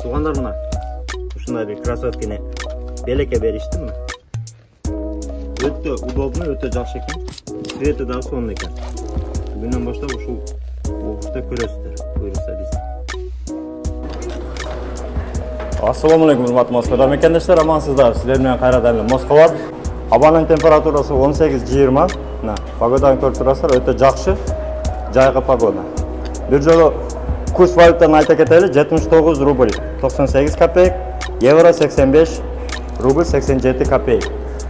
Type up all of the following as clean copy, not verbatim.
Тугандар мына ушундай бир кроссовкени белекке бериштими? Өтө удобный, өтө жакшы экен. Цвети да сонун экен. Бүгүнөн баштап ушул окушта көрөсүздөр. Буюрса биз. Ассаламу алейкум, урматтуу Москва мекендештер, амансыздар. Сиздер менен кайрадан эле Москва. Абанын температурасы 18-20. Мына погоданы көрүп турасыздар, өтө жакшы. Жайгы погода. Бир жолу курс валютаны айта кетели, 79 рубль 98 копеек, евро 85 рубль 87 копеек.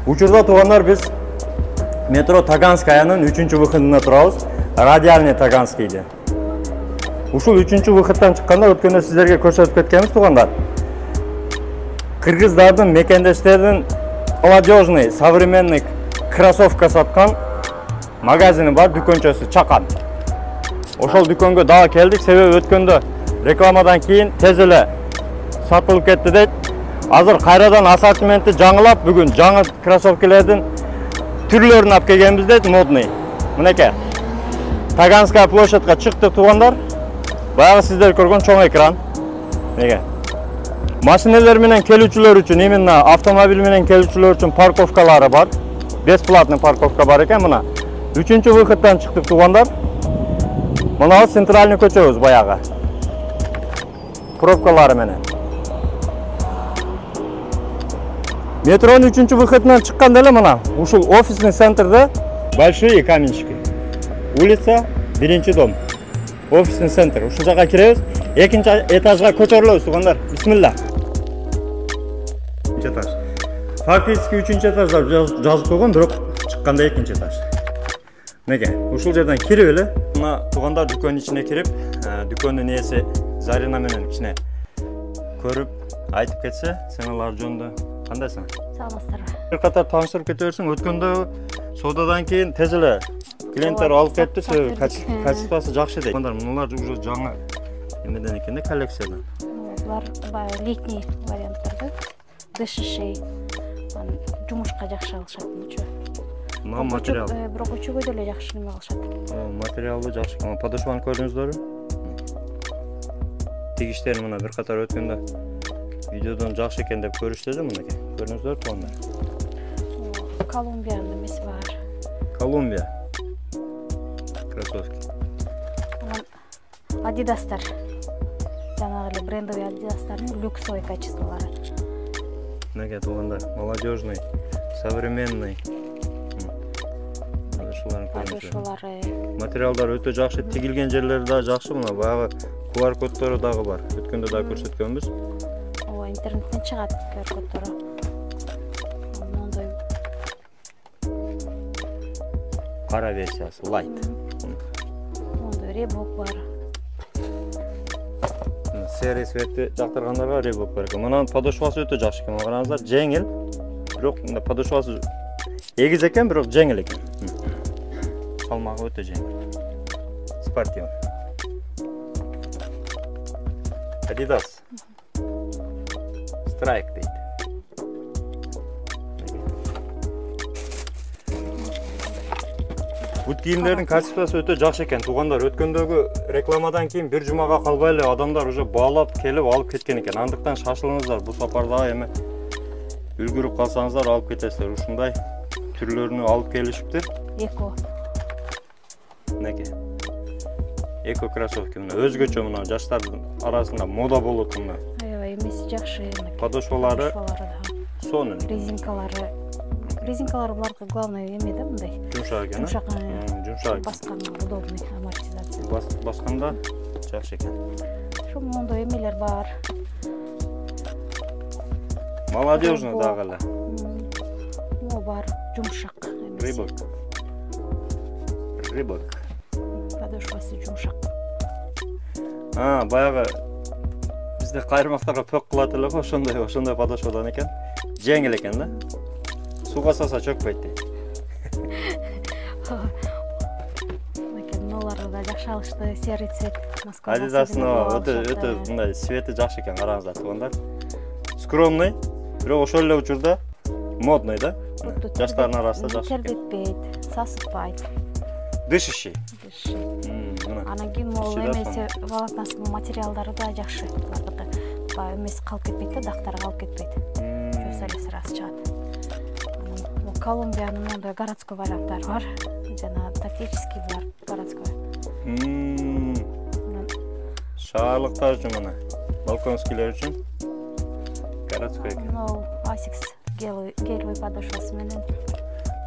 Учурда тугандар биз метро Таганскаянын 3-выходунда турабыз. Радиальный Таганскийде. Ушул 3-выходтан чыкканда өткөндө сиздерге көрсөтүп кеткенбиз тугандар. Кыргыздардын мекендештердин молодежный, современный кроссовка саткан магазини бар, дүкөнчөсү Чакан. Ошол дүкөнгө дагы келдик, себеби өткөндө рекламадан кийин тез эле сатылып кетти дейт. Азыр кайрадан ассортиментти жаңылап, бүгүн жаңы кроссовкалердин түрлөрүн алып келгенбиз дейт, модный. Мынеке. Таганская площадьга чыктык тугандар. Баягы сиздер көргөн чоң экран. Мынеке. Машиналар менен келүүчүлөр үчүн, именно автомобиль менен келүүчүлөр үчүн парковкалары бар. Бесплатный парковка бар экен мына. 3-выходтан чыктык тугандар. Мына центральный көчөбүз баягы. Пробкалары менен. Метронун 3-выходунан чыкканда эле мына ушул офисный центрде большие каменщики. Улица 1-дом. Офисный центр. Ушул жака киребиз. 2-нчи этажга көтөрүлөбүз тугандар. Бисмилла. 3-нчи этаж. Фактически 3-нчи этажда жазып койгон, бирок чыкканда 2-нчи этаж. Неге? Ушул жерден кирип эле, мына тугандар дүкөнүн ичине кирип, дүкөндүн ээси Зарина менен кичине көрүп, айтып кетсе, сен алар жөнүндө кандайсың? Саламатсыздарбы. Бир катар тааныштырып кете берсең, өткөндө соодадан кийин тез эле клиенттер алып кетти, качествосы жакшы дейт. Тугандар, мунулар уже жаңы эмеден экен да, коллекциядан. Булар летний варианттарды, дышышей, жумушка жакшы алышат мынча. Мына материал. Бирок үчүгө деле жакшы неме кылышат. Материалы жакшы. Подошваны көрдүңүздөрбү? Тигиштери мына бир катар өткөндө видеодон жакшы экен деп көрүштү да мынакей. Көрдүңүздөрбү тугандар? Колумбиянын эмеси бар. Колумбия. Кроссовки. Адидастар. Жанагы эле брендовый адидастардын люксовый качестволору. Мынакей тугандар, молодежный, современный. Материалдар өтө жакшы, тигилген жерлери да жакшы, мына баягы QR коддору дагы бар. Өткөндө да көрсөткөнбүз. Ооба, интернеттен чыгат QR коддору. Мондой кара версиясы, light. Мондой Reebok бар. Серый цветти жактыргандарга Reebok бар экен. Мынанын подошвасы өтө жакшы экен. Караңыздар, жеңил. Бирок мында подошвасы эгиз экен, бирок жеңил экен. Салмагы өтө жеңил. Спортивный. Adidas. Strike дейт. Бут кийимдердин качествосы өтө жакшы экен. Тугандар, өткөндөгү рекламадан кийин бир жумага калбай эле адамдар уже баалап келип алып кеткен экен. Андыктан шашылыңыздар, бул сапарда эми үлгүрүп калсаңыздар алып кетесиздер. Ушундай түрлөрүнү алып келишиптир. Эко. Неге? Эко кроссовки мына өзгөчө, мына жаштардын арасында мода болот мына. Аябай эмеси жакшы. Подошвалары сонун. Резинкалары буларга главное эме да мындай. Жумшак экен. Жумшак. Басканга удобный амортизация. Басканда жакшы экен. Ошо мондой эмелер бар. Молодежный дагы эле. Могу бар, жумшак эмеси. Reebok. Подошвасы жумшак. Баягы бизде кайрымактарга пөк кылат эле го, ошондой подошвадан экен. Жеңил экен да. Суга салса чөкпөйт дейт. Мыналарды да жакшы алышты, серый цвет. Адидастын өтө мындай цвети жакшы экен, караңыздар тугандар. Скромный, бирок ошол эле учурда модный да. Жаштардын арасында жакшы. Тердетпейт, сасытпайт. Дышащий. Анан кийин могул эмеси волокносый материалдары да жакшы. эмеси калып кетпейт да, дактары калып кетпейт. Жууса эле сразу чыгат. Колумбиянын мындай городской варианттары бар. Жана тактический бар, городской. Шаарлыктар үчүн мына, балконскийлер үчүн городской экен. Мынау Asics гелевый подошвасы менен.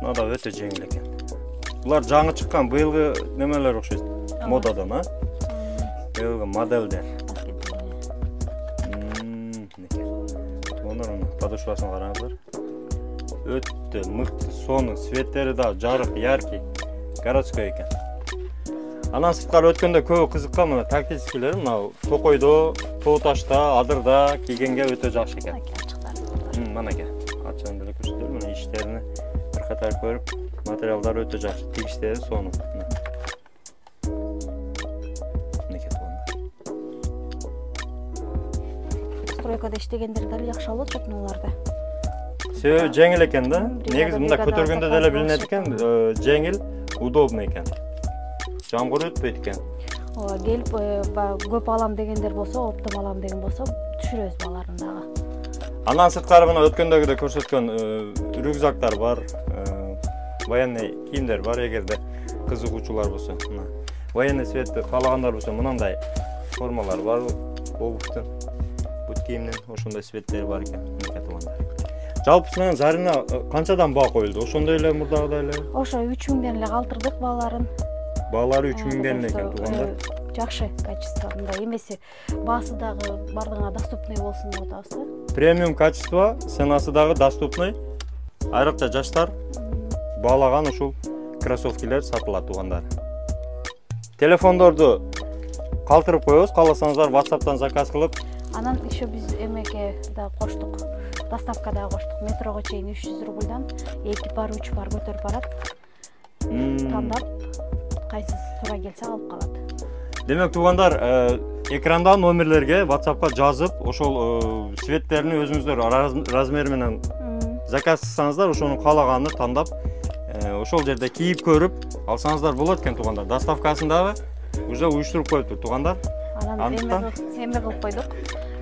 Мына да өтө жеңил экен. Булар жаңы чыккан быйылгы немелер окшойт. Модадан, а? Быйылгы модельдер. Онор подошвасын караңыздар. Өтө мыкты, сонун, светтери да жарык, яркий. Городской экен. Анан сырткары өткөндө көбү кызыккан мына тактическийлер, мына токойдо, тоо ташта, адырда кийгенге өтө жакшы экен. Манеке, ачыгын деле көрсөтөлүм, мына иштерини бир катар көрүп, материалдар өтө жакшы, тигиштери сонун. Манеке туган. Стройкада иштегендер деле жакшы болот жокнуларда. Себеби жеңил экен да. Негизи мында көтөргөндө деле билинет экен, жеңил, удобный экен. Жамгыр өтпөйт экен. Ооба, келип көп алам дегендер болсо, оптом алам деген болсо, түшүрөбүз бааларын дагы. Андан сырткары мына өткөндөгүдөй көрсөткөн рюкзактар бар, военный кийимдер бар, эгерде кызыгуучулар болсо. Мына военный светти каалагандар болсо, мынандай формалар бар, обувтун, бут кийимдин ошондой светтери бар экен. Жалпысынан Зарина канчадан баа коюлду? Ошондой эле мурдагыдай эле? Ошо 3000ден эле калтырдык бааларын. Баалары 3000ден экен туугандар. Жакшы качество, мындай эмеси баасы дагы бардыгына доступный болсун деп атабыз да. Премиум качество, ценасы дагы доступный. Айрыкча жаштар баалаган ушул кроссовкилер сатылат туугандар. Телефондорду калтырып коебуз, кааласаңыздар WhatsApp'тан заказ кылып. Анан еще биз эмеге да коштук. Доставка да коштук. Метрого чейин 300 рубльдан 2 пар, 3 пар көтөрүп барат. Тандап, кайсы туура келсе алып калат. Демек туугандар, экранда номерлерге WhatsApp'ка жазып, ошол светтерини өзүңүздөр размери менен заказ кылсаңыздар, ошонун каалаганын тандап, ошол жерде кийип көрүп алсаңыздар болот экен туугандар. Доставкасын дагы уже уюштуруп коюптур туугандар. Анан эме кылып койдук.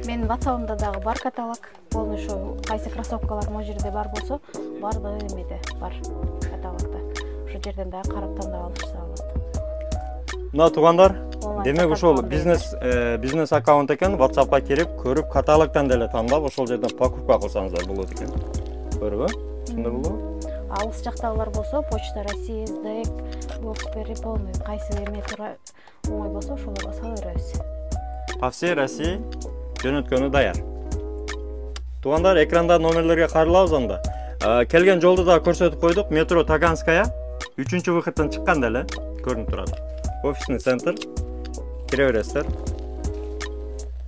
Менин WhatsApp'ымда дагы бар каталог. Полный ошо кайсы кроссовкалар могу жерде бар болсо, бардыгы эмеде бар каталогда. Ошол жерден дагы карап тандап алышса болот. Мына туугандар, демек ошол бизнес аккаунт экен, WhatsApp'ка кирип, көрүп, каталогтан деле тандап, ошол жерден покупка кылсаңыздар болот экен. Көрүбү? Ушундай болобу? Алыс жактагылар болсо, Почта России, СДЭК, Блоксберри полный, кайсы эме тура оңой болсо, ошолорго сала беребиз. По всей России жөнөткөнү даяр. Туугандар, экранда номерлерге каралабыз анда. Келген жолду да көрсөтүп койдук. Метро Таганская 3-выходтан чыккан деле көрүнүп турат. Офисный центр. Кире бересиздер.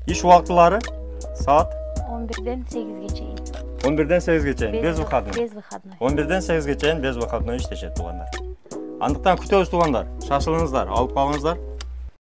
Иш убактылары саат 11ден 8ге чейин. 11ден 8ге чейин без выходной. Без выходной. 11ден 8ге чейин без выходной иштешет туугандар. Андыктан күтөбүз туугандар. Шашылыңыздар, алып калыңыздар.